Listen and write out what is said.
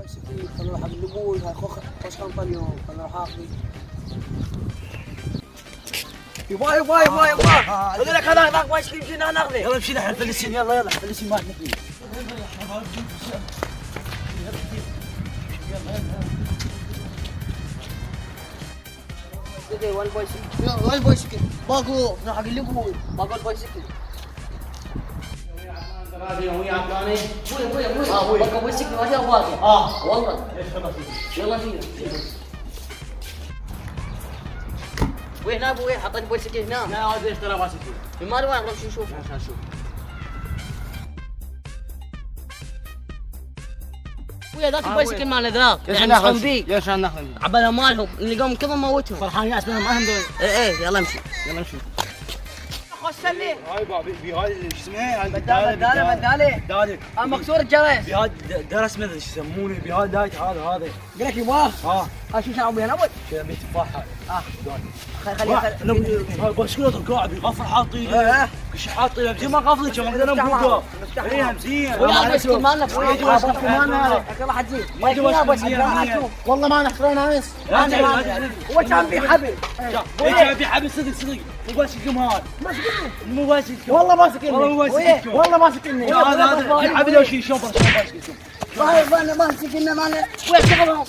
بايسكل خلينا نروح نقول هاي خوش خنطة اليوم خلينا نروح اخذي يبا اقول لك هذاك بايسكل يمشينا ناخذه يلا امشي نحن فلسطين يلا فلسطين ما نحن وين البايسكل؟ وين البايسكل؟ باكو راح اقول لكم باكو البايسكل ويا عماني ابوي باكو بايسكل ما فيها باكو والله يلا فينا وين ابوي حطيت بايسكل هنا لا هذا اشترى بايسكل ما وين نروح نشوف عشان نشوف ويا ذاك البايسكل مال ذاك يعني ناخذ بيه ليش ناخذ عبالها مالهم اللي قام كذا موتهم فرحانين اسمهم ما هم دول ايه يلا امشي خش سلي هاي بهاي شو اسمه بدالة مكسور الجرس بهاي درس ما ادري شو يسمونه بهاي دايت هذا قال لك يباه شو شعب هنا اول شو تفاحه خليها بس كله قاعد يغفر حاطين كش حاطين زي ما غفلت كم اقدر نبوقه عليها مزين ويا بس مالنا راح تجي والله ما نحصل ناس هو كان في حبل كان في حبل صدق مو بس القم هذا مو بس والله ماسكني والله ماسكني هذا حبل وشي شوف والله ماسكني وين شغلهم